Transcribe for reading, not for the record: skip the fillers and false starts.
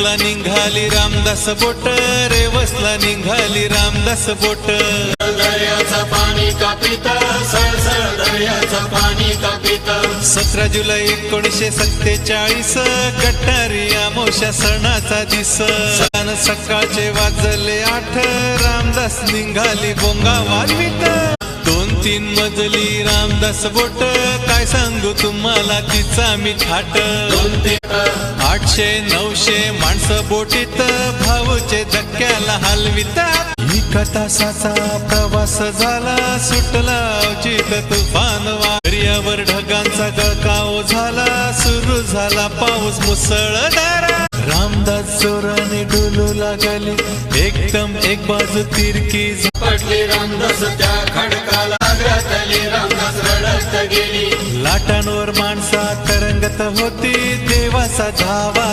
रेवसला निघाली रामदास बोट, रेवसला निघाली रामदास बोट. दर्याचं पाणी कापित, सळसळ दर्याचं पाणी कापित. 17 जुलै 1947 गटारी अमावस्या सणाचा दिस. सकाळचे वाजले 8, रामदास निघाली बोंगा वाजवीत. 2-3 मजली रामदास बोट, काय सांगू तुम्हाला तिचा मी थाट. 800-900 माणसं बोटीत, भाऊचे धक्क्याला हलवितात. 1 तासाचा प्रवास झाला, सुटला अवचित तुफान वाऱ्यावर. ढगांचा गळकाव झाला, सुरू झाला पाऊस मुसळधार. रामदास जोराने डोलू लागले, एकदम एक बाजू तिरकी पडली रामदास त्या खडकाला. घातली रामदास रडत गेली. लाटांवर माणसा तरंगत होती, देवाचा धावा